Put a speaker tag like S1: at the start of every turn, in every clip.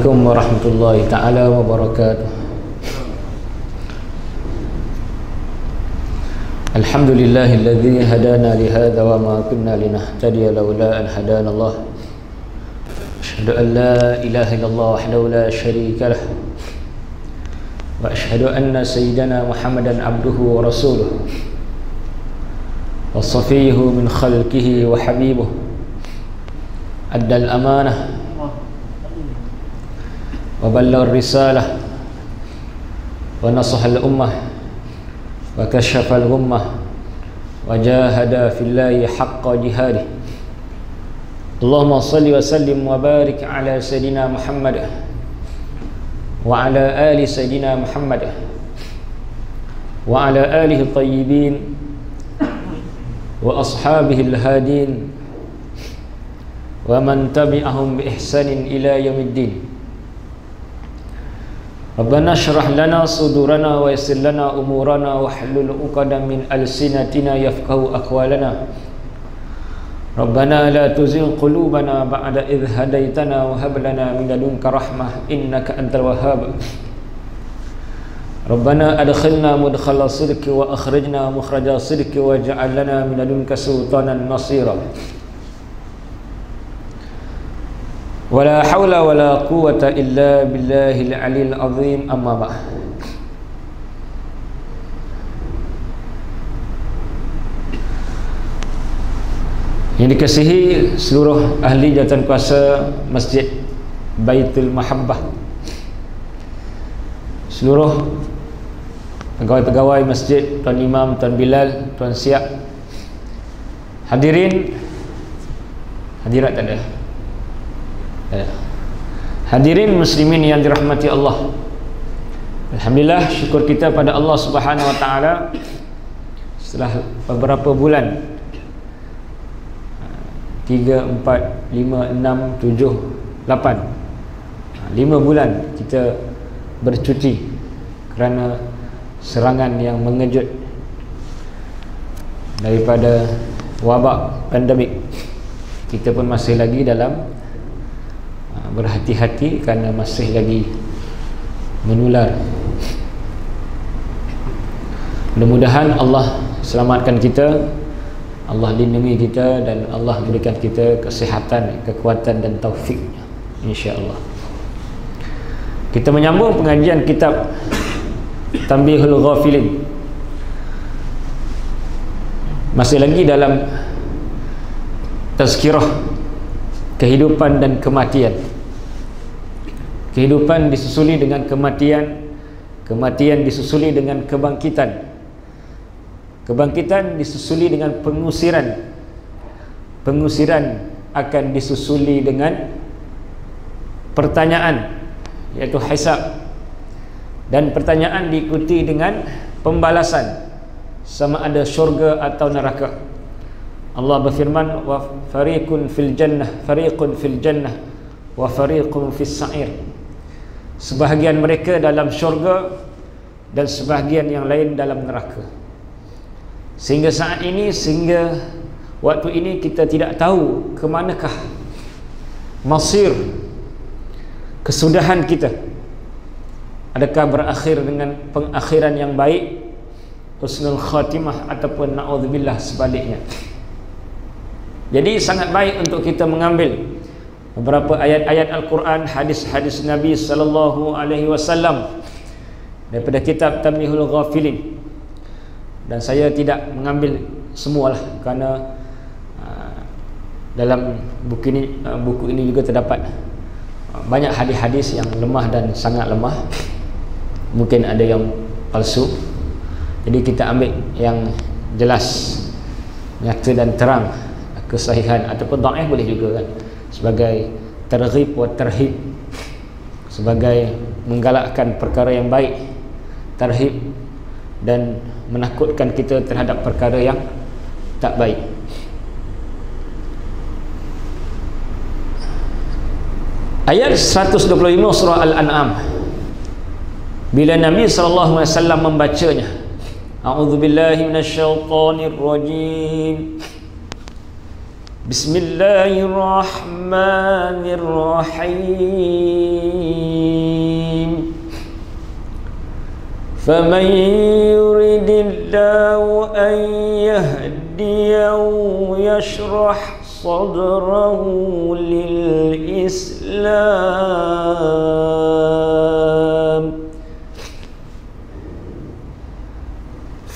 S1: Assalamualaikum warahmatullahi ta'ala wabarakatuh. Alhamdulillahilladzi hadana lihadza wa ma kunna linahtadiya laula an hadana Allah. Asyhadu an la ilaha illallah wahdahu la syarika lah. Wa asyhadu anna sayyidana Muhammadan abduhu wa rasuluh. Wa safiyyuhu min khalqihi wa habibuh. Addal amanah wa ballagha risalah wa nasaha al-ummah wa kashafa al-ghummah wa jahada fillahi haqqa jihadih. Allahumma salli wa sallim wa barik ala sayyidina Muhammad wa ala ali sayyidina Muhammad wa ala alihi tayyibin wa ashabihi al-hadin wa man tabi'ahum bi ihsanin ila yaumiddin. Rabbana syrah lana sudurana wa yassir lana umurana wa hlul 'uqdatam min alsinatina yafqahu aqwalana. Rabbana la tuzigh qulubana ba'da idh hadaitana wa hab lana min ladunka rahmah innaka antal wahhab. Rabbana adkhilna mudkhala sidqi wa akhrijna mukhraja sidqi waj'al lana min ladunka sultanan nasira. Wala hawla wala quwwata illa billahil aliyil azim, amma ba'd. Yang dikasihi seluruh ahli jawatan kuasa Masjid Baitul Mahabbah, seluruh pegawai-pegawai masjid, Tuan Imam, Tuan Bilal, Tuan Siap, hadirin, hadirat tak ada? Hadirin muslimin yang dirahmati Allah. Alhamdulillah, syukur kita pada Allah Subhanahu wa taala setelah beberapa bulan 3, 4, 5, 6, 7, 8 5 bulan kita bercuti kerana serangan yang mengejut daripada wabak pandemik. Kita pun masih lagi dalam berhati-hati kerana masih lagi menular. Mudah-mudahan Allah selamatkan kita, Allah lindungi kita, dan Allah berikan kita kesihatan, kekuatan dan taufiknya, insya-Allah. Kita menyambung pengajian kitab Tanbihul Ghafilin. Masih lagi dalam tazkirah kehidupan dan kematian. Kehidupan disusuli dengan kematian, kematian disusuli dengan kebangkitan, kebangkitan disusuli dengan pengusiran, pengusiran akan disusuli dengan pertanyaan, iaitu hisab, dan pertanyaan diikuti dengan pembalasan, sama ada syurga atau neraka. Allah berfirman, wa fariqun fil jannah, fariqun fil jannah wa fariqun fis sa'ir. Sebahagian mereka dalam syurga dan sebahagian yang lain dalam neraka. Sehingga saat ini, sehingga waktu ini, kita tidak tahu ke manakah masir, kesudahan kita. Adakah berakhir dengan pengakhiran yang baik, husnul khatimah, ataupun na'udzubillah sebaliknya. Jadi sangat baik untuk kita mengambil beberapa ayat-ayat Al-Quran, hadis-hadis Nabi sallallahu alaihi wasallam daripada kitab Tanbihul Ghafilin. Dan saya tidak mengambil semualah kerana dalam buku ini juga terdapat banyak hadis-hadis yang lemah dan sangat lemah. Mungkin ada yang palsu. Jadi kita ambil yang jelas, nyata dan terang, kesahihan, ataupun dhaif boleh juga kan, sebagai targhib wa tarhib, sebagai menggalakkan perkara yang baik, tarhib, dan menakutkan kita terhadap perkara yang tak baik. Ayat 125 surah Al-An'am, bila Nabi SAW membacanya, a'udzubillahi minasyaitonir rajim, Bismillahirrahmanirrahim. Faman yuridillahu an yahdiyahu yashrah sadrahu lil Islam.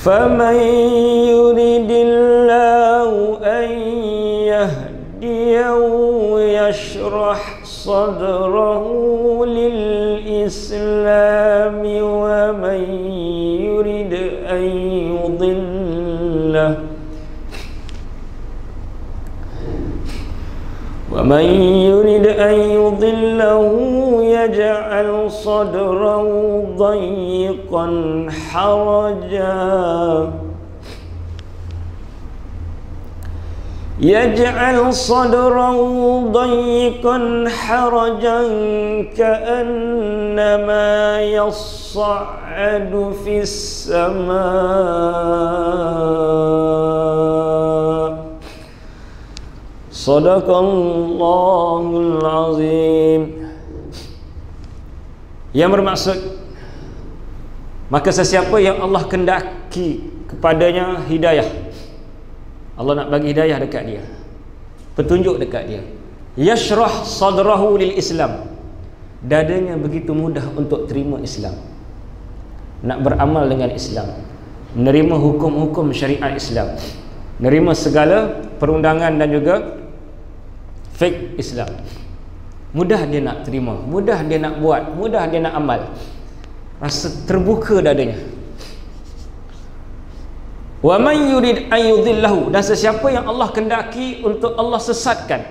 S1: فَمَنْ يُرِدِ اللَّهُ أَنْ يَهْدِيَهُ يَشْرَحْ صَدْرَهُ لِلْإِسْلَامِ وَمَنْ يُرِدْ أَنْ يُضِلَّهُ يَجْعَلْ صَدْرَهُ ضَيِّقًا حَرَجًا كَأَنَّمَا يَصَّعَّدُ فِي السَّمَاءِ. Sadaqallahul azim. Yang bermaksud, maka sesiapa yang Allah kendaki kepadanya hidayah, Allah nak bagi hidayah dekat dia, petunjuk dekat dia, yashrah sadrahu lil Islam, dadanya begitu mudah untuk terima Islam, nak beramal dengan Islam, menerima hukum-hukum syariat Islam, menerima segala perundangan dan juga fake Islam. Mudah dia nak terima, mudah dia nak buat, mudah dia nak amal, rasa terbuka dadanya. Wa man yurid an yudhillahu, dan sesiapa yang Allah kendaki untuk Allah sesatkan,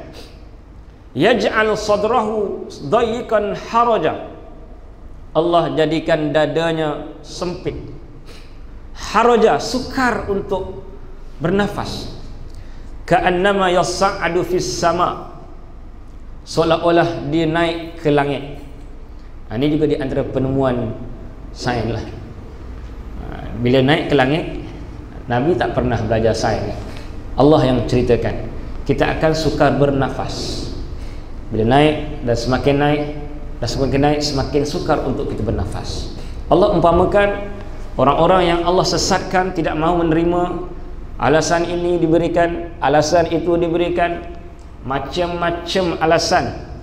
S1: yaj'al sadrahu dayiqan haraja, Allah jadikan dadanya sempit, haraja, sukar untuk bernafas, ka'annama yas'adu fis sama, seolah-olah dia naik ke langit. Ini juga di antara penemuan sains lah. Bila naik ke langit, Nabi tak pernah belajar sains, Allah yang ceritakan. Kita akan sukar bernafas bila naik, dan semakin naik dan semakin naik, semakin sukar untuk kita bernafas. Allah umpamakan orang-orang yang Allah sesatkan, tidak mahu menerima, alasan ini diberikan, alasan itu diberikan, macam-macam alasan.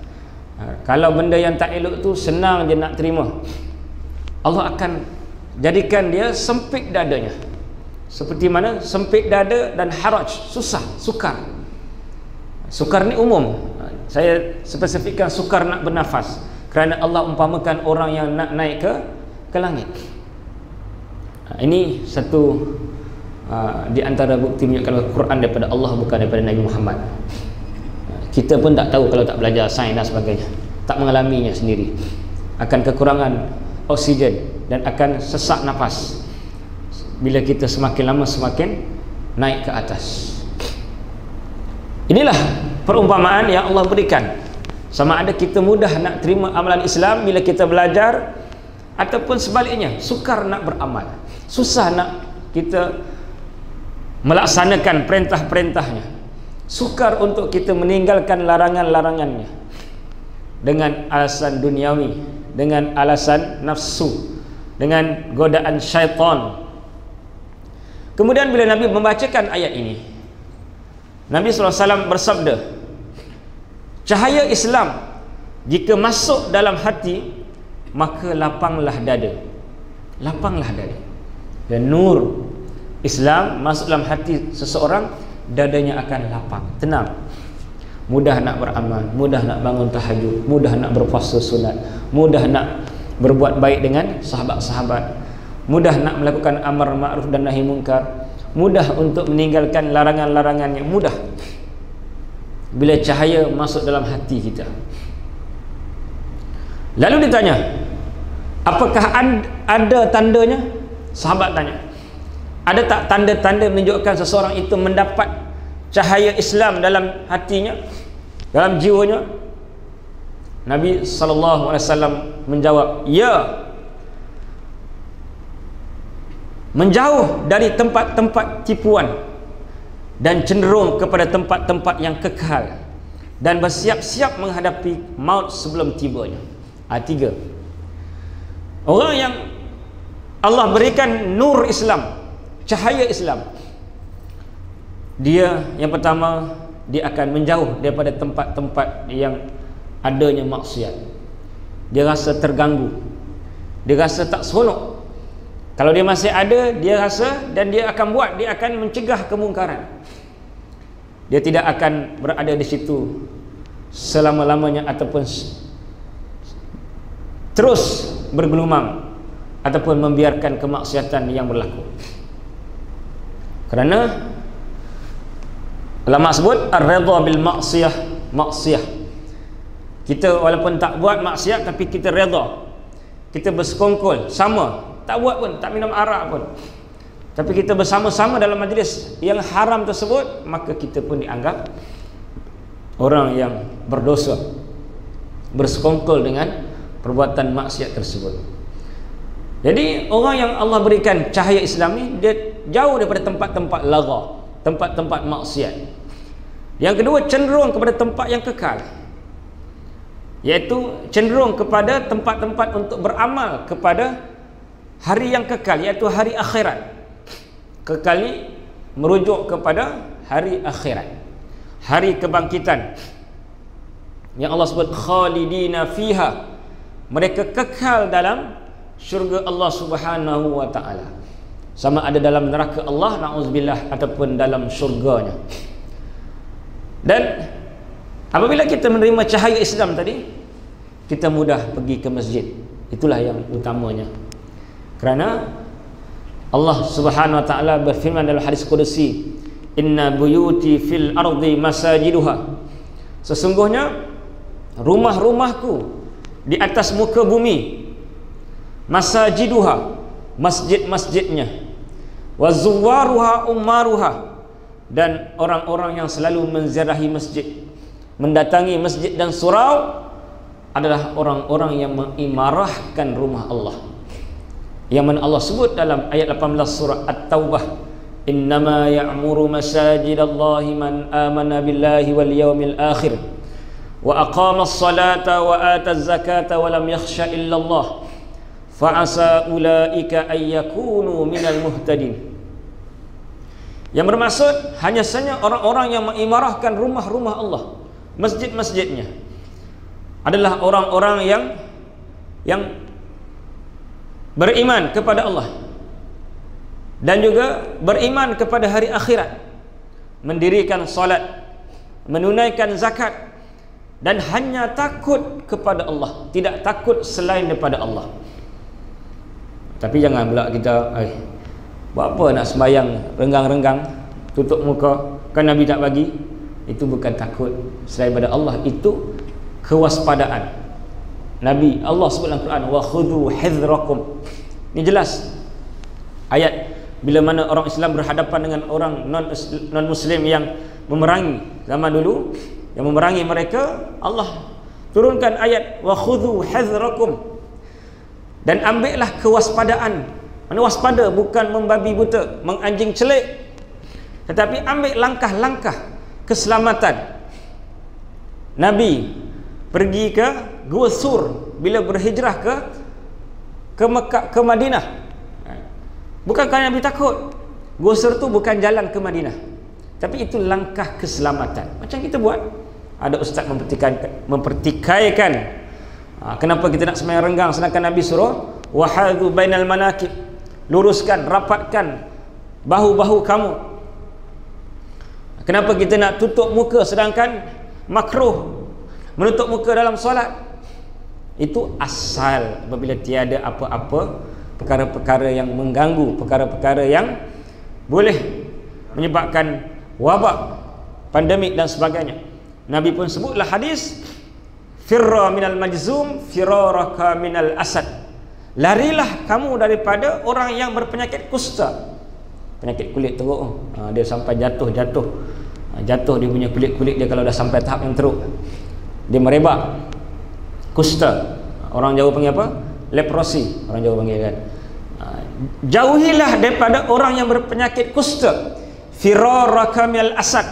S1: Kalau benda yang tak elok tu senang je nak terima, Allah akan jadikan dia sempit dadanya. Seperti mana? Sempit dada dan haraj, susah, sukar. Sukar ni umum, saya spesifikkan sukar nak bernafas, kerana Allah umpamakan orang yang nak naik ke langit. Ini satu di antara bukti menunjukkan Quran daripada Allah, bukan daripada Nabi Muhammad. Kita pun tak tahu kalau tak belajar sains dan sebagainya, tak mengalaminya sendiri, akan kekurangan oksigen dan akan sesak nafas bila kita semakin lama semakin naik ke atas. Inilah perumpamaan yang Allah berikan. Sama ada kita mudah nak terima amalan Islam bila kita belajar, ataupun sebaliknya, sukar nak beramal, susah nak kita melaksanakan perintah-perintahnya, sukar untuk kita meninggalkan larangan-larangannya, dengan alasan duniawi, dengan alasan nafsu, dengan godaan syaitan. Kemudian bila Nabi membacakan ayat ini, Nabi SAW bersabda, cahaya Islam jika masuk dalam hati, maka lapanglah dada. Lapanglah dada. Dan nur Islam masuk dalam hati seseorang, dadanya akan lapang, tenang, mudah nak beramal, mudah nak bangun tahajud, mudah nak berpuasa sunat, mudah nak berbuat baik dengan sahabat-sahabat, mudah nak melakukan amar ma'ruf dan nahi munkar, mudah untuk meninggalkan larangan-larangannya, mudah bila cahaya masuk dalam hati kita. Lalu ditanya, apakah ada tandanya? Sahabat tanya, ada tak tanda-tanda menunjukkan seseorang itu mendapat cahaya Islam dalam hatinya, dalam jiwanya? Nabi SAW menjawab, ya, menjauh dari tempat-tempat tipuan, dan cenderung kepada tempat-tempat yang kekal, dan bersiap-siap menghadapi maut sebelum tibanya. Tiga. Orang yang Allah berikan nur Islam, cahaya Islam, dia yang pertama, dia akan menjauh daripada tempat-tempat yang adanya maksiat. Dia rasa terganggu, dia rasa tak seronok. Kalau dia masih ada, dia rasa, dan dia akan buat, dia akan mencegah kemungkaran. Dia tidak akan berada di situ selama-lamanya ataupun terus bergelumang ataupun membiarkan kemaksiatan yang berlaku. Kerana ulama sebut ar-ridha bil maksiyah. Kita walaupun tak buat maksiat, tapi kita redha, kita bersekongkol sama, tak buat pun, tak minum arak pun, tapi kita bersama-sama dalam majlis yang haram tersebut, maka kita pun dianggap orang yang berdosa, bersekongkol dengan perbuatan maksiat tersebut. Jadi orang yang Allah berikan cahaya Islam ni, dia jauh daripada tempat-tempat lagha, tempat-tempat maksiat. Yang kedua, cenderung kepada tempat yang kekal, iaitu cenderung kepada tempat-tempat untuk beramal kepada hari yang kekal, iaitu hari akhirat. Kekal ni merujuk kepada hari akhirat, hari kebangkitan yang Allah sebut khalidina fiha, mereka kekal dalam syurga Allah Subhanahu wa taala, sama ada dalam neraka Allah na'udzubillah ataupun dalam syurganya. Dan apabila kita menerima cahaya Islam tadi, kita mudah pergi ke masjid. Itulah yang utamanya. Kerana Allah Subhanahu wa taala berfirman dalam hadis qudsi, inna buyuti fil ardi masajiduha, sesungguhnya rumah-rumahku di atas muka bumi, masajiduha, masjid-masjidnya, wa zuwaruha ummaruha, dan orang-orang yang selalu menziarahi masjid, mendatangi masjid dan surau adalah orang-orang yang mengimarahkan rumah Allah, yang mana Allah sebut dalam ayat 18 surah At-Taubah, innama ya'muru masajidallahi man amana billahi wal yawmil akhir wa aqama as-salata wa ata az-zakata wa lam yakhsha illa Allah fa'asa ulaika ay yakunu minal muhtadin. Yang bermaksud hanya saja orang-orang yang mengimarahkan rumah-rumah Allah, masjid-masjidnya, adalah orang-orang yang beriman kepada Allah dan juga beriman kepada hari akhirat, mendirikan salat, menunaikan zakat, dan hanya takut kepada Allah, tidak takut selain daripada Allah. Tapi jangan pula kita buat apa nak sembahyang renggang-renggang, tutup muka, kan Nabi tak bagi. Itu bukan takut selain daripada Allah, itu kewaspadaan. Nabi, Allah sebut dalam Quran, wa khudhu hidhrakum. Ini jelas ayat bila mana orang Islam berhadapan dengan orang non muslim yang memerangi zaman dulu, yang memerangi mereka, Allah turunkan ayat wa khudhu hidhrakum, dan ambillah kewaspadaan. Mana waspada bukan membabi buta, menganjing celik, tetapi ambil langkah-langkah keselamatan. Nabi pergi ke Gua Sur bila berhijrah ke Mekah, ke Madinah. Bukan kerana Nabi takut. Gua Sur tu bukan jalan ke Madinah, tapi itu langkah keselamatan. Macam kita buat, ada ustaz mempertikaikan kenapa kita nak sembahyang renggang, sedangkan Nabi suruh wahadhu bainal manakib, luruskan, rapatkan bahu-bahu kamu. Kenapa kita nak tutup muka sedangkan makruh menutup muka dalam solat? Itu asal apabila tiada apa-apa perkara-perkara yang mengganggu, perkara-perkara yang boleh menyebabkan wabak, pandemik dan sebagainya. Nabi pun sebutlah hadis, firra minal majzum firaraka minal asad, larilah kamu daripada orang yang berpenyakit kusta, penyakit kulit teruk. Dia sampai jatuh dia punya kulit dia, kalau dah sampai tahap yang teruk dia merebak. Kusta, orang Jawa panggil apa? Leprosi, orang Jawa panggil kan. Jauhilah daripada orang yang berpenyakit kusta. firaraka minal asad,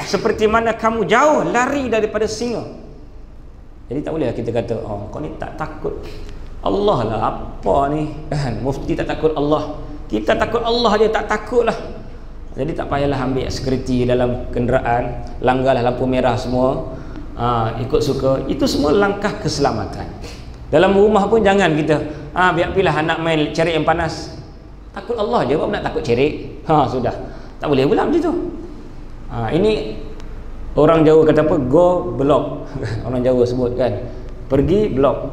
S1: seperti mana kamu jauh lari daripada singa. Jadi tak boleh kita kata, oh kau ni tak takut Allah lah, apa ni kan, mufti tak takut Allah, kita takut Allah je tak takut lah. Jadi tak payahlah ambil security dalam kenderaan, langgarlah lampu merah semua, ikut suka. Itu semua langkah keselamatan. Dalam rumah pun jangan kita biar pilih anak main cerik yang panas, takut Allah je, apa nak takut cerik, sudah, tak boleh pula macam tu. Ini orang Jawa kata apa, go block orang Jawa sebut kan, pergi blok.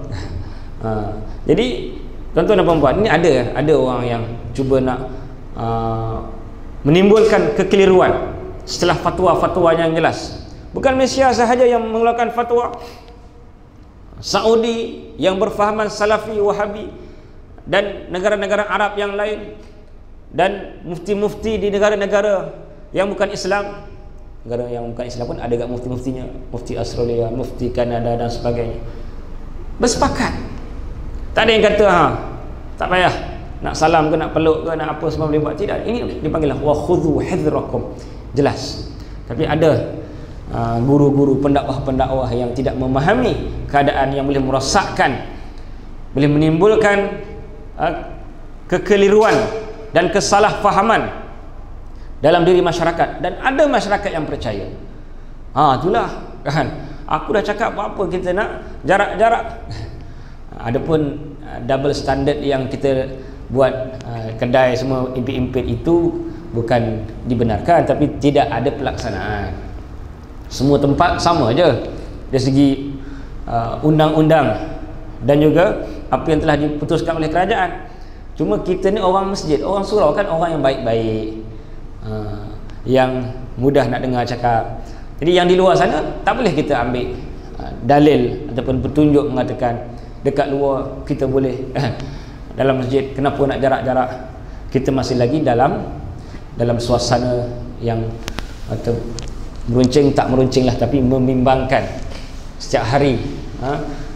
S1: Jadi tuan-tuan dan puan-puan, ini ada orang yang cuba nak menimbulkan kekeliruan setelah fatwa-fatwa yang jelas. Bukan Malaysia sahaja yang mengeluarkan fatwa, Saudi yang berfahaman Salafi Wahabi, dan negara-negara Arab yang lain, dan mufti-mufti di negara-negara yang bukan Islam. Negara yang bukan Islam pun ada kat mufti-muftinya, mufti Australia, mufti Kanada dan sebagainya, bersepakat. Tak ada yang kata tak payah nak salam ke, nak peluk ke, nak apa semua boleh buat. Tidak, ini dipanggil wa khudhu hidrakum, jelas. Tapi ada guru-guru pendakwah-pendakwah yang tidak memahami keadaan, yang boleh merosakkan, boleh menimbulkan kekeliruan dan kesalahfahaman dalam diri masyarakat. Dan ada masyarakat yang percaya. Itulah kan, aku dah cakap apa kita nak jarak-jarak. Adapun double standard yang kita buat, kedai semua impit-impit, itu bukan dibenarkan, tapi tidak ada pelaksanaan. Semua tempat sama je dari segi undang-undang dan juga apa yang telah diputuskan oleh kerajaan. Cuma kita ni orang masjid, orang surau kan, orang yang baik-baik, yang mudah nak dengar cakap. Jadi yang di luar sana tak boleh kita ambil dalil ataupun petunjuk mengatakan dekat luar kita boleh, dalam masjid kenapa nak jarak-jarak. Kita masih lagi dalam suasana yang atau meruncing tak meruncing lah, tapi membimbangkan setiap hari.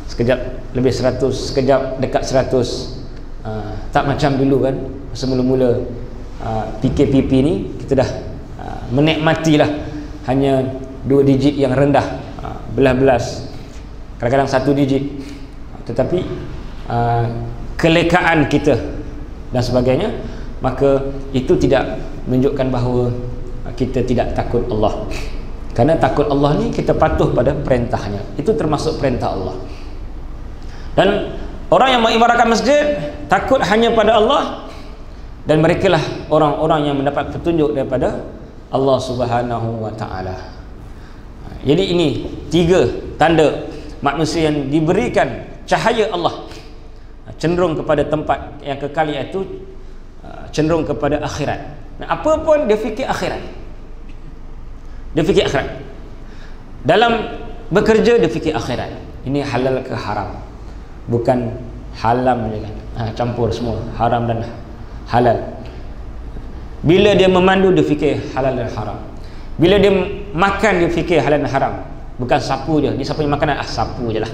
S1: Sekejap lebih 100, sekejap dekat 100. Tak macam dulu kan, semula-mula PKPP ni kita dah menikmatilah hanya 2 digit yang rendah, belas-belas, kadang-kadang 1 digit. Tetapi kelekaan kita dan sebagainya, maka itu tidak menunjukkan bahawa kita tidak takut Allah. Karena takut Allah ni kita patuh pada perintahnya, itu termasuk perintah Allah. Dan orang yang mengimarahkan masjid takut hanya pada Allah, dan merekalah orang-orang yang mendapat petunjuk daripada Allah Subhanahu wa taala. Jadi ini 3 tanda manusia yang diberikan cahaya Allah, cenderung kepada tempat yang kekal, iaitu cenderung kepada akhirat. Apa pun dia fikir akhirat, dia fikir akhirat. Dalam bekerja dia fikir akhirat. Ini halal ke haram, bukan halam je kan, campur semua haram dan halal. Bila dia memandu dia fikir halal dan haram. Bila dia makan dia fikir halal dan haram. Bukan sapu je, dia sapunya makanan, sapu je lah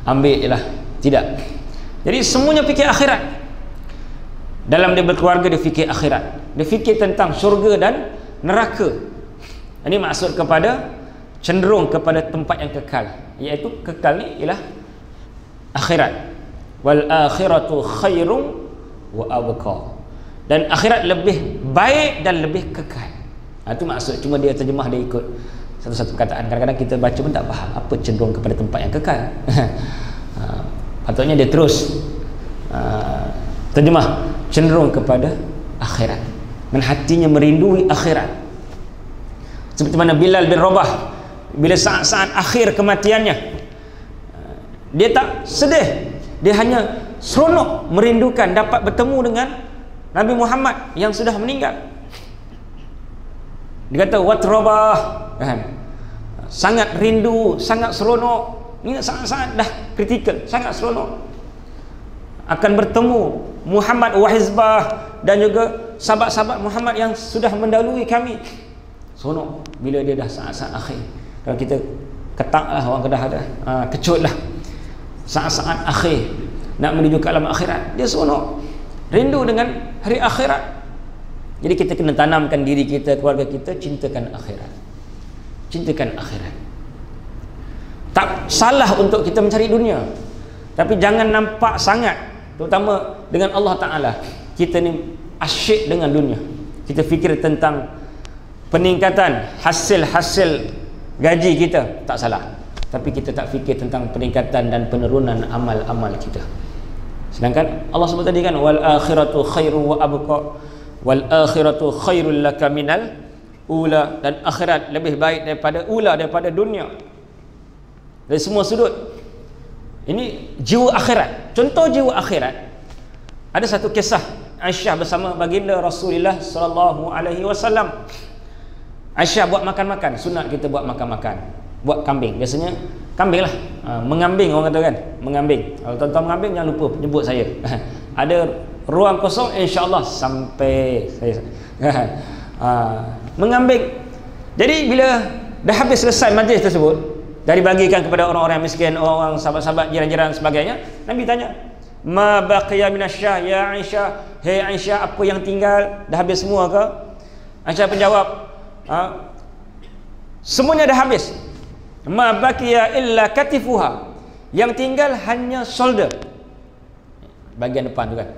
S1: ambil je lah. Tidak. Jadi semuanya fikir akhirat. Dalam dia berkeluarga dia fikir akhirat, dia fikir tentang syurga dan neraka. Ini maksud kepada cenderung kepada tempat yang kekal, iaitu kekal ni ialah akhirat. Wal akhiratu khairun wa abqa, dan akhirat lebih baik dan lebih kekal. Itu maksud. Cuma dia terjemah, dia ikut satu-satu perkataan. Kadang-kadang kita baca pun tak faham apa cenderung kepada tempat yang kekal. Patutnya dia terus terjemah cenderung kepada akhirat, dan hatinya merindui akhirat. Seperti mana Bilal bin Rabah, bila saat-saat akhir kematiannya, dia tak sedih, dia hanya seronok merindukan dapat bertemu dengan Nabi Muhammad yang sudah meninggal. Dia kata watrabah kan, sangat rindu, sangat seronok. Ini sangat-sangat dah kritikal, sangat seronok akan bertemu Muhammad wa hizbah dan juga sahabat-sahabat Muhammad yang sudah mendahului kami. Seronok bila dia dah saat-saat akhir. Kalau kita ketak lah, orang Kedah ada, kecut lah, saat-saat akhir nak menuju ke alam akhirat, dia seronok, rindu dengan hari akhirat. Jadi kita kena tanamkan diri kita, keluarga kita, cintakan akhirat. Cintakan akhirat. Tak salah untuk kita mencari dunia, tapi jangan nampak sangat, terutama dengan Allah Ta'ala, kita ni asyik dengan dunia. Kita fikir tentang peningkatan hasil gaji kita, tak salah, tapi kita tak fikir tentang peningkatan dan penurunan amal-amal kita. Sedangkan Allah sebut tadi kan, wal akhiratu khairu wa abqa, wal akhiratu khairul laka minal ula, dan akhirat lebih baik daripada ula, daripada dunia. Dari semua sudut. Ini jiwa akhirat. Contoh jiwa akhirat, ada satu kisah Aisyah bersama baginda Rasulullah sallallahu alaihi wasallam. Aisyah buat makan-makan, sunat kita buat makan-makan, buat kambing, biasanya kambing lah, mengambing orang kata kan, mengambing. Kalau tuan-tuan mengambing jangan lupa jemput saya. Ada ruang kosong, insya-Allah sampai saya. Mengambing. Jadi bila dah habis selesai majlis tersebut, dari bagikan kepada orang-orang miskin, orang sahabat-sahabat, jiran-jiran sebagainya, Nabi tanya, ma baqiya minasyah ya Aisyah, hei Aisyah, apa yang tinggal? Dah habis semua ke? Aisyah menjawab, semuanya dah habis. Ma baqiya illa katifuha, yang tinggal hanya shoulder, bahagian depan tu kan,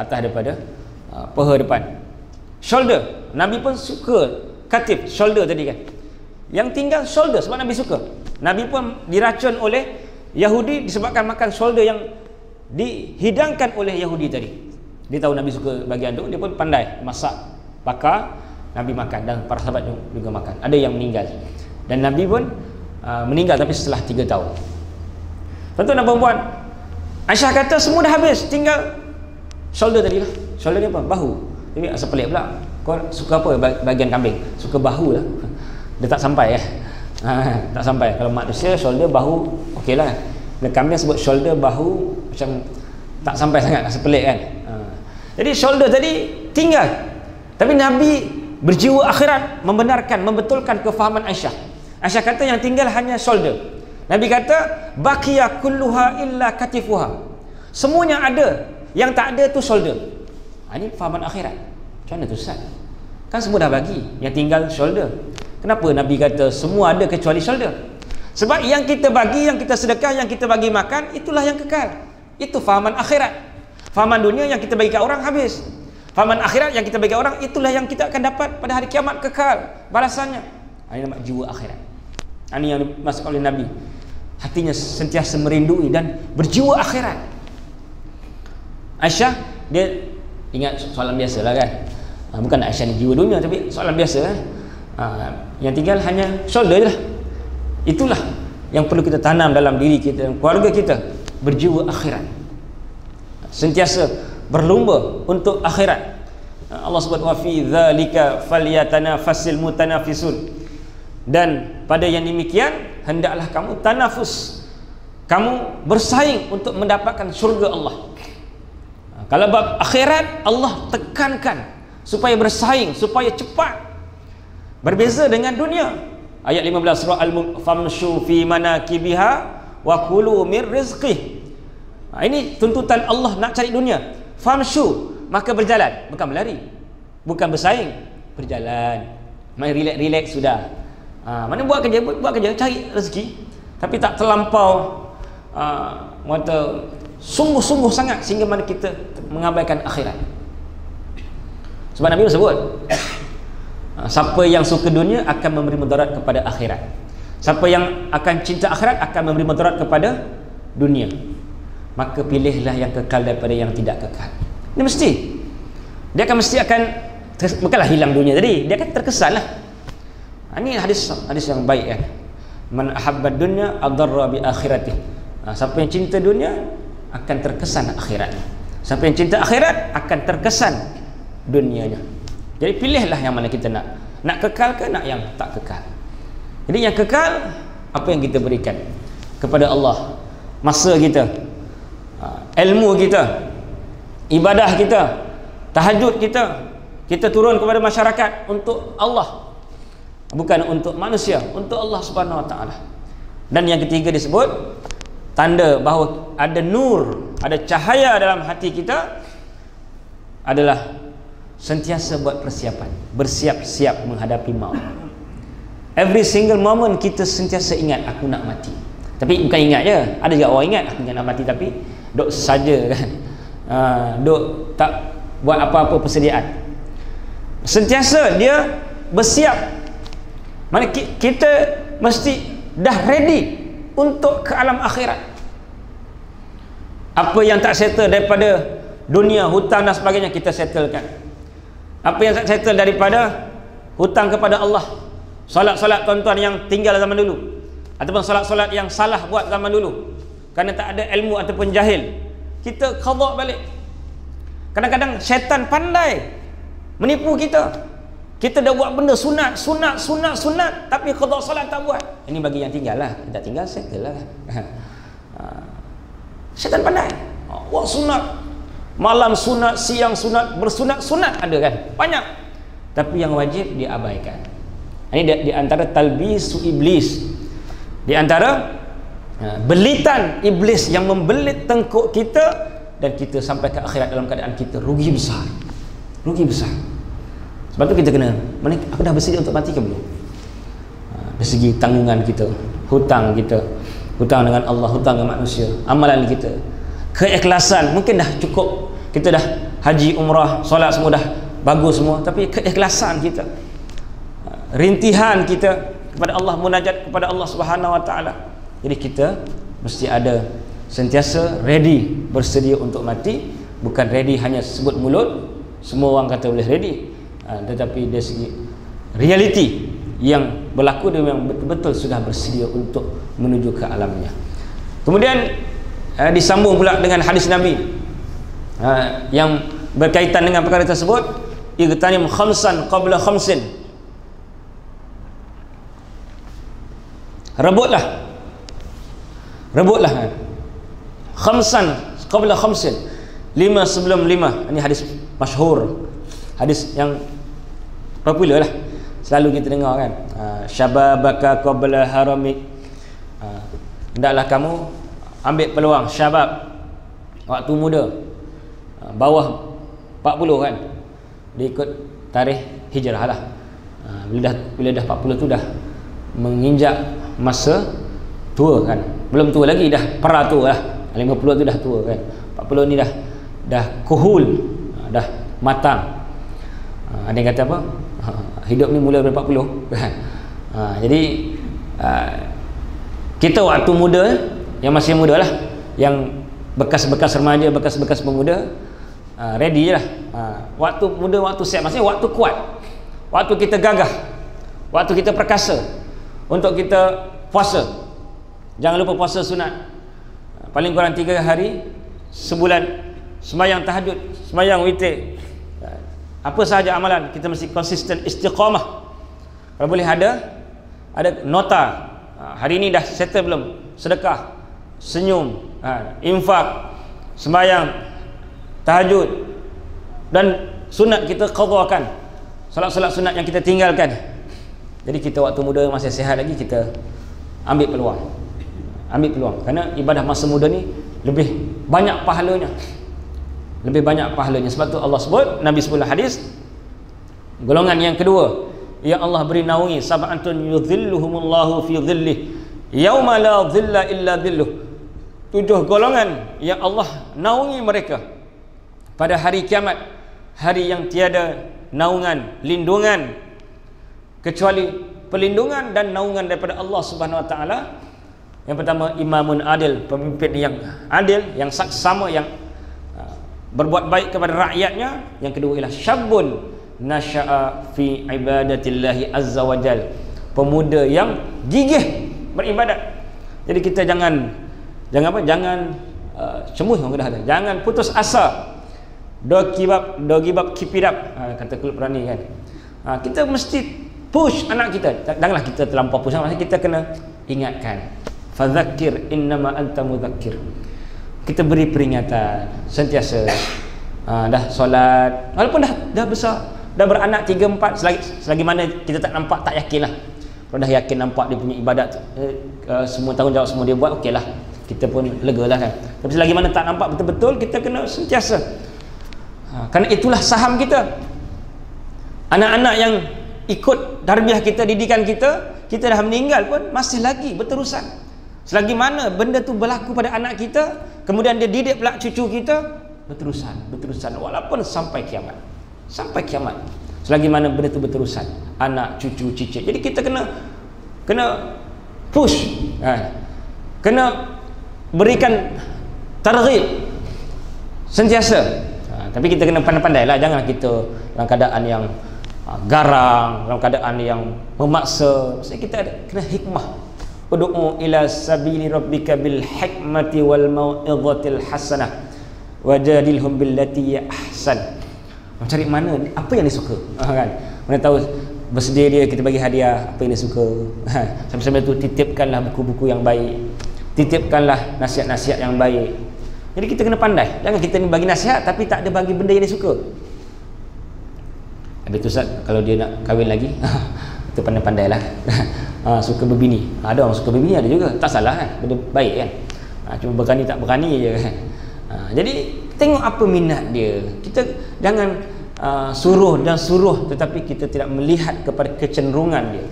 S1: atas daripada paha depan, shoulder. Nabi pun suka katif, shoulder tadi kan, yang tinggal shoulder, sebab Nabi suka. Nabi pun diracun oleh Yahudi disebabkan makan shoulder yang dihidangkan oleh Yahudi tadi. Dia tahu Nabi suka bahagian tu, dia pun pandai masak, bakar, Nabi makan, dan para sahabat juga makan. Ada yang meninggal, dan Nabi pun meninggal tapi setelah 3 tahun. Tuan-tuan dan puan-puan, Aisyah kata semua dah habis, tinggal shoulder tadi lah. Shoulder ni apa? Bahu. Tapi asal pelik pula, kau suka apa bahagian kambing? Suka bahu lah. Dia tak sampai ya. Tak sampai. Kalau manusia shoulder, bahu okey lah. Bila kambing sebut shoulder, bahu macam tak sampai sangat, rasa pelik kan. Jadi shoulder tadi tinggal, tapi Nabi berjiwa akhirat, membenarkan, membetulkan kefahaman Aisyah. Aisyah kata yang tinggal hanya shoulder. Nabi kata baqiya kulluha illa katifuha, semuanya ada, yang tak ada tu shoulder. Ini fahaman akhirat. Macam mana tu Ustaz? Kan semua dah bagi, yang tinggal shoulder. Kenapa Nabi kata semua ada kecuali shoulder? Sebab yang kita bagi, yang kita sedekah, yang kita bagi makan, itulah yang kekal. Itu fahaman akhirat. Fahaman dunia yang kita bagi kat orang habis. Fahaman akhirat yang kita bagi kat orang, itulah yang kita akan dapat pada hari kiamat, kekal balasannya. Ini nama jiwa akhirat. Ini yang dimaksud oleh Nabi. Hatinya sentiasa merindui dan berjiwa akhirat. Aisyah, dia ingat soalan biasa lah kan. Bukan Aisyah ni jiwa dunia, tapi soalan biasa kan. Yang tinggal hanya shoulder je lah. Itulah yang perlu kita tanam dalam diri kita dan keluarga kita, berjiwa akhirat, sentiasa berlumba untuk akhirat. Allah sebut wa fi dzalika falyatanafasil mutanafisun, dan pada yang demikian hendaklah kamu tanafus, kamu bersaing untuk mendapatkan syurga Allah. Kalau bab akhirat Allah tekankan supaya bersaing, supaya cepat. Berbeza dengan dunia. Ayat 15 surah Al-Mulk, famshu fi manakibiha wa kulu mir rizqih. Ini tuntutan Allah nak cari dunia. Famshu, maka berjalan, bukan berlari, bukan bersaing, berjalan. Main relax sudah. Mana buat kerja, cari rezeki, tapi tak terlampau sungguh-sungguh sangat sehingga mana kita mengabaikan akhirat. Sebab Nabi sebut, siapa yang suka dunia akan memberi mudarat kepada akhirat. Siapa yang akan cinta akhirat akan memberi mudarat kepada dunia. Maka pilihlah yang kekal daripada yang tidak kekal. Ini mesti. Dia akan bukanlah hilang dunia tadi, dia akan terkesan lah. Ini hadis yang baik kan. Man ahabba dunya adarra bi akhirati. Siapa yang cinta dunia akan terkesan akhirat. Siapa yang cinta akhirat akan terkesan dunianya. Jadi pilihlah yang mana kita nak. Nak kekal ke nak yang tak kekal. Jadi yang kekal, apa yang kita berikan kepada Allah, masa kita, ilmu kita, ibadah kita, tahajud kita turun kepada masyarakat untuk Allah, bukan untuk manusia, untuk Allah Subhanahu Wa Taala. Dan yang ketiga disebut tanda bahawa ada nur, ada cahaya dalam hati kita adalah sentiasa buat persiapan, bersiap-siap menghadapi maut. Every single moment kita sentiasa ingat aku nak mati. Tapi bukan ingat je, ada juga orang ingat aku nak mati tapi duk saja kan, duk tak buat apa-apa persediaan. Sentiasa dia bersiap. Mana kita mesti dah ready untuk ke alam akhirat. Apa yang tak settle daripada dunia, hutang dan sebagainya, kita settlekan. Apa yang tak settle daripada hutang kepada Allah, solat-solat tuan-tuan yang tinggal zaman dulu, ataupun solat-solat yang salah buat zaman dulu kerana tak ada ilmu ataupun jahil, kita qada balik. Kadang-kadang syaitan pandai menipu kita. Kita dah buat benda sunat, tapi qada solat tak buat. Ini bagi yang tinggal lah, tak tinggal settle lah. Syaitan pandai. Buat sunat, malam sunat, siang sunat, bersunat-sunat ada kan, banyak. Tapi yang wajib diabaikan. Ini di antara talbisu iblis, di antara belitan iblis yang membelit tengkuk kita, dan kita sampai ke akhirat dalam keadaan kita rugi besar. Rugi besar. Sebab tu kita kena, mana aku dah bersedia untuk mati ke belum? Dari segi tanggungan kita, hutang kita, hutang dengan Allah, hutang dengan manusia, amalan kita, keikhlasan. Mungkin dah cukup, kita dah haji, umrah, solat semua dah bagus semua, tapi keikhlasan kita, rintihan kita kepada Allah, munajat kepada Allah Subhanahu Wa Taala. Jadi kita mesti ada sentiasa ready, bersedia untuk mati. Bukan ready hanya sebut mulut, semua orang kata boleh ready, tetapi dari segi reality yang berlaku, dia memang betul-betul sudah bersedia untuk menuju ke alamnya. Kemudian disambung pula dengan hadis Nabi yang berkaitan dengan perkara tersebut. Igtanim khamsan qabla khamsin, rebutlah khamsan qabla khamsin, 5 sebelum 5. Ini hadis masyhur, hadis yang popular lah, selalu kita dengar kan. Syababaka qabla haramik, hendaklah kamu ambil peluang syabab, waktu muda, bawah 40 kan, dia ikut tarikh hijrah lah. Bila dah 40 tu dah menginjak masa tua kan, belum tua lagi, dah peratua lah. 50 tu dah tua kan, 40 ni dah kuhul, dah matang. Ada yang kata apa, hidup ni mula dari 40 kan. Jadi kita waktu muda, yang masih muda lah, yang bekas-bekas remaja, bekas-bekas pemuda, ready je lah. Waktu muda, waktu siap, maksudnya waktu kuat, waktu kita gagah, waktu kita perkasa untuk kita puasa. Jangan lupa puasa sunat, paling kurang 3 hari sebulan, sembahyang tahajud, sembahyang witir, apa sahaja amalan kita mesti konsisten, istiqamah. Kalau boleh ada nota, hari ini dah settle belum, sedekah, senyum, infak, sembahyang tahajud, dan sunat kita qadhakan, solat-solat sunat yang kita tinggalkan. Jadi kita waktu muda masih sihat lagi, kita ambil peluang, kerana ibadah masa muda ni lebih banyak pahalanya, sebab tu Allah sebut, Nabi sebut hadis, golongan yang kedua yang Allah beri naungi, sab'atun yudhilluhumullahu fi dhillih yauma la dhilla illa dhilluh. 7 golongan yang Allah naungi mereka pada hari kiamat, hari yang tiada naungan, lindungan kecuali perlindungan dan naungan daripada Allah Subhanahu Wa Taala. Yang pertama, imamun adil, pemimpin yang adil, yang saksama, yang berbuat baik kepada rakyatnya. Yang kedua ialah syabun nasya'a fi ibadatillahi azza wa jal, pemuda yang gigih beribadat. Jadi kita jangan cemuh, orang kata, jangan putus asa. Don't give up, keep it up, kata Kulub Rani kan. Kita mesti push anak kita. Janganlah kita terlampau push, maksudnya kita kena ingatkan, fadzakir innama anta mudzakir. Kita beri peringatan sentiasa. Dah solat, walaupun dah besar, dah beranak 3, 4, selagi mana kita tak nampak, tak yakin lah. Kalau dah yakin nampak dia punya ibadat, semua tanggungjawab semua dia buat, okey lah, kita pun lega lah kan. Tapi selagi mana tak nampak betul-betul, kita kena sentiasa, kerana itulah saham kita. Anak-anak yang ikut tarbiyah kita, didikan kita, kita dah meninggal pun masih lagi berterusan. Selagi mana benda tu berlaku pada anak kita, kemudian dia didik pula cucu kita, berterusan walaupun sampai kiamat. Sampai kiamat. Selagi mana benda tu berterusan, anak, cucu, cicit. Jadi kita kena push, kena berikan targhib sentiasa. Tapi kita kena pandai-pandai lah, jangan kita dalam keadaan yang garang, dalam keadaan yang memaksa. Maksudnya kita kena hikmah. Ud'u ila sabili rabbika bil hikmati wal mau'izatil hasanah wajadilhum billati ya ahsan. Mencari mana apa yang dia suka, kan? Mana tahu birthday dia, kita bagi hadiah apa yang dia suka. Sambil-sambil tu titipkanlah buku-buku yang baik, titipkanlah nasihat-nasihat yang baik. Jadi kita kena pandai. Jangan kita ni bagi nasihat tapi tak ada bagi benda yang dia suka. Habis tu Ustaz, kalau dia nak kahwin lagi, kita pandai-pandailah. Suka berbini. Ada orang suka berbini, ada juga. Tak salah kan? Benda baik kan? Cuma berani tak berani je kan? Jadi tengok apa minat dia. Kita jangan suruh tetapi kita tidak melihat kepada kecenderungan dia.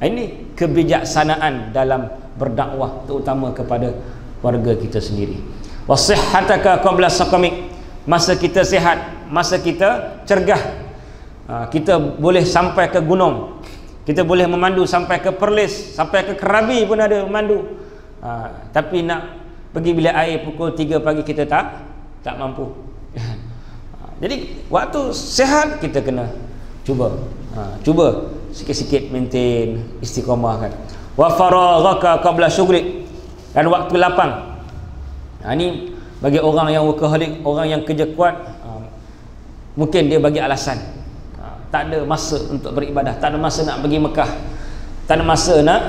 S1: Ini kebijaksanaan dalam berdakwah, terutama kepada warga kita sendiri. Wasihhataka qabla saqamik. Masa kita sihat, masa kita cergah, kita boleh sampai ke gunung, kita boleh memandu sampai ke Perlis, sampai ke Krabi pun ada memandu. Tapi nak pergi bilik air pukul 3 pagi kita tak mampu. Jadi waktu sihat kita kena cuba sikit-sikit maintain istiqamah kan. Wa faraghaka qabla syughlik. Dan waktu lapang. Ini bagi orang yang workaholic, orang yang kerja kuat, mungkin dia bagi alasan tak ada masa untuk beribadah, tak ada masa nak pergi Mekah, tak ada masa nak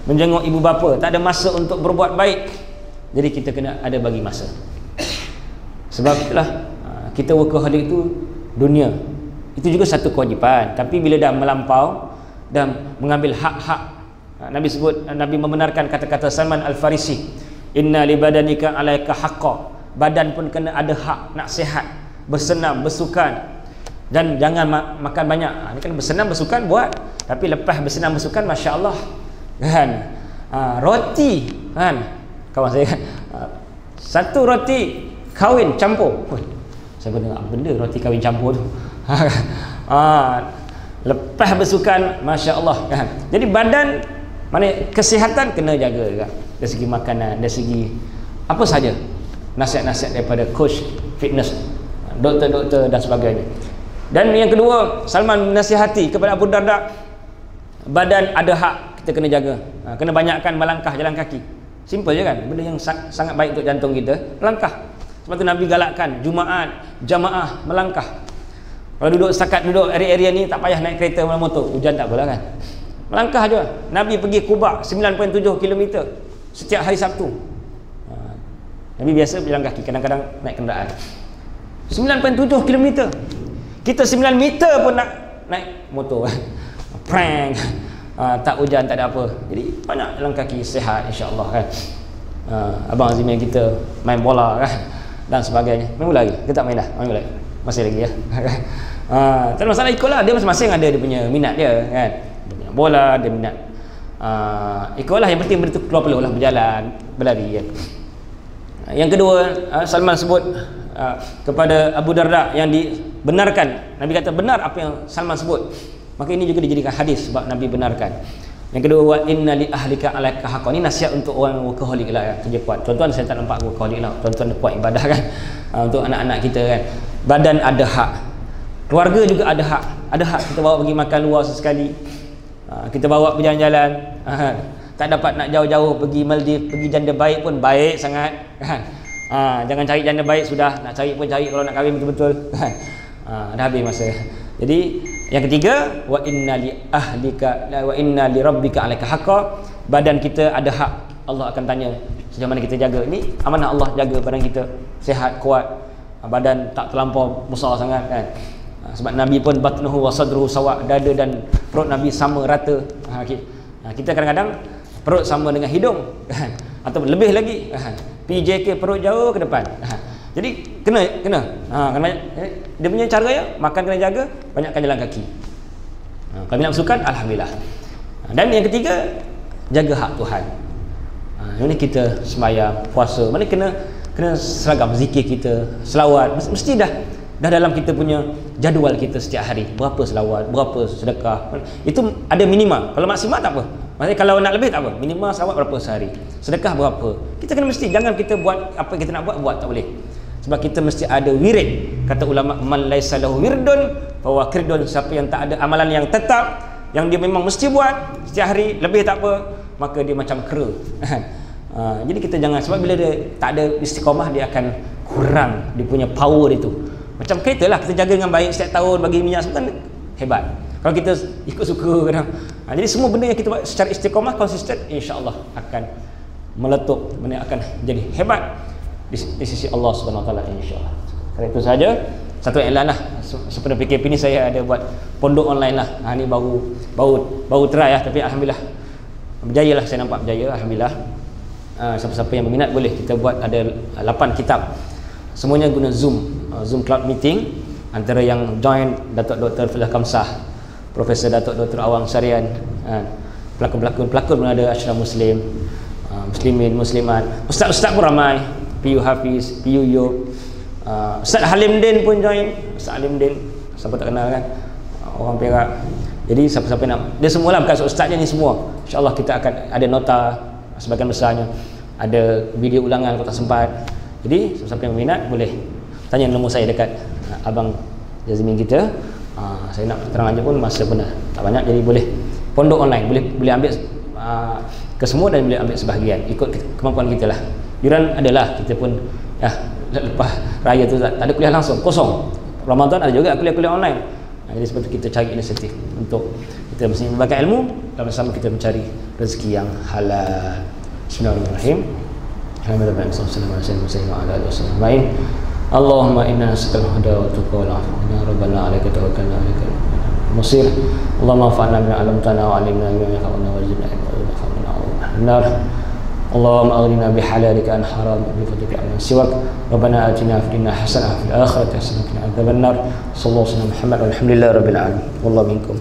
S1: menjenguk ibu bapa, tak ada masa untuk berbuat baik. Jadi kita kena ada bagi masa. Sebab itulah kita workaholic itu dunia. Itu juga satu kewajipan, tapi bila dah melampau dan mengambil hak-hak, Nabi membenarkan kata-kata Salman Al-Farisi, inna li badanika alaika haqqa. Badan pun kena ada hak nak sihat, bersenam, bersukan. Dan jangan makan banyak. Ini kan bersenam, bersukan buat, tapi lepas bersenam, bersukan, Masya Allah kan, roti kan, kawan saya kan, satu roti kahwin campur. Saya pun dengar benda roti kahwin campur tu. Lepas bersukan, Masya Allah kan. Jadi badan, mana kesihatan kena jaga kan? Dari segi makanan, dari segi apa saja, nasihat-nasihat daripada coach fitness, doktor-doktor dan sebagainya. Dan yang kedua, Salman menasihati kepada Abu Darda, badan ada hak kita kena jaga. Kena banyakkan melangkah, jalan kaki. Simple je kan, benda yang sangat baik untuk jantung kita, melangkah. Sebab tu Nabi galakkan Jumaat, jamaah melangkah. Kalau setakat duduk area-area ni, tak payah naik kereta malam motor, hujan tak apalah kan, melangkah je. Nabi pergi Quba 9.7 km setiap hari Sabtu. Nabi biasa berjalan kaki, kadang-kadang naik kenderaan 9.7 km. Kita 9 meter pun nak naik motor. Prank. Tak hujan, tak ada apa. Jadi banyak jalan kaki, sihat insya-Allah kan. Abang Azimir kita main bola kan dan sebagainya. Main bola lagi? Kita tak main dah. Main bola lagi. Masih lagi ya. Tak ada masalah, ikutlah. Dia masing-masing ada dia punya minat dia kan. Dia punya bola, dia minat. Ikutlah, yang penting benda tu keluar peluh lah, berjalan, berlari kan. Yang kedua, Salman sebut kepada Abu Darda yang dibenarkan. Nabi kata benar apa yang Salman sebut, maka ini juga dijadikan hadis sebab Nabi benarkan. Yang kedua, wa inna li ahlika alaika haqqan. Ini nasihat untuk orang workaholic lah ya, kerja kuat. Tuan-tuan saya tak nampak workaholic lah, tuan-tuan kuat ibadah kan. Untuk anak-anak kita kan, badan ada hak, keluarga juga ada hak. Ada hak kita bawa pergi makan luar sesekali, kita bawa berjalan-jalan. Tak dapat nak jauh-jauh pergi Maldives, pergi janda baik pun baik sangat kan. Jangan cari janda baik, sudah nak cari pun cari kalau nak kahwin betul-betul kan. Dah habis masa. Jadi yang ketiga, wa inna li ahlika wa inna li rabbika alaika haqqa. Badan kita ada hak, Allah akan tanya sejauh mana kita jaga. Ini amanah Allah, jaga badan kita sihat, kuat, badan tak terlampau besar sangat kan. Sebab Nabi pun batnuhu wa sadruhu sawa, dada dan perut Nabi sama rata. Kita kadang-kadang perut sama dengan hidung kan, atau lebih lagi PJK, perut jauh ke depan. Jadi kena dia punya cara ya, makan kena jaga, banyakkan jalan kaki. Kalau minat bersukan, alhamdulillah. Dan yang ketiga, jaga hak Tuhan. Ini kita sembahyang, puasa, mana kena seragam zikir kita, selawat, mesti dah dalam kita punya jadual kita setiap hari. Berapa selawat, berapa sedekah. Itu ada minimal. Kalau maksimal tak apa. Maksudnya kalau nak lebih tak apa. Minimal selawat berapa sehari. Sedekah berapa. Kita kena mesti, jangan kita buat apa yang kita nak buat tak boleh. Sebab kita mesti ada wirid. Kata ulama, man laisa lahu wirdun fa huwa kirdun. Siapa yang tak ada amalan yang tetap, yang dia memang mesti buat setiap hari, lebih tak apa, maka dia macam kera. Jadi kita jangan, sebab bila dia tak ada istiqamah, dia akan kurang dia punya power itu. Macam kereta lah, kita jaga dengan baik setiap tahun, bagi minyak semua kan hebat. Kalau kita ikut suka kadang. Jadi semua benda yang kita buat secara istiqamah, konsisten, insya-Allah akan meletup, benda akan jadi hebat di sisi Allah Subhanahu Wa Taala, insya-Allah. Kalau itu saja satu iklan lah. Sepenuh PKP ni saya ada buat pondok online lah. Ni baru try lah, tapi alhamdulillah berjaya lah, saya nampak berjaya, alhamdulillah. Siapa-siapa yang berminat boleh kita buat, ada 8 kitab. Semuanya guna Zoom cloud meeting. Antara yang join Datuk Dr. Filah Kamsah, Profesor Datuk Dr. Awang Syarian, pelakon pun ada, Ashraf Muslim, Muslimin, Muslimat, Ustaz-Ustaz pun ramai, PU Hafiz, PU Yub, Ustaz Halim Din pun join. Ustaz Halim Din, siapa tak kenal kan, orang Perak. Jadi siapa-siapa nak, dia semualah, bukan Ustaz je ni semua. InsyaAllah kita akan ada nota sebagian besarnya, ada video ulangan kalau tak sempat. Jadi siapa-siapa yang berminat boleh tanya nombor saya dekat Abang Jazmin kita. Saya nak terang aja pun masa pun dah tak banyak, jadi boleh pondok online, boleh ambil ke semua dan boleh ambil sebahagian ikut kemampuan kita lah. Yuran adalah kita pun lepas raya tu tak ada kuliah langsung, kosong. Ramadan ada juga kuliah-kuliah online. Jadi seperti kita cari inisiatif untuk kita mesti membagi ilmu dan bersama kita mencari rezeki yang halal. Bismillahirrahmanirrahim. Alhamdulillah sallallahu alaihi wasallam. Allahumma inna nas'aluka al-huda wa tuqa wal afwa. Ya rabbana 'alaika tawakkalna 'alaika al-masir. Allahumma anfa'na bima 'allamtana wa 'allimna bima yanfa'una warzuqna ilman. اللهم أغننا بحلالك عن حرام بفضلك عمن سواك ربنا آتنا في الدنيا حسنة وفي الآخرة حسنة وقنا عذاب النار صلى الله عليه وسلم محمد والحمد لله رب العالمين والله منكم.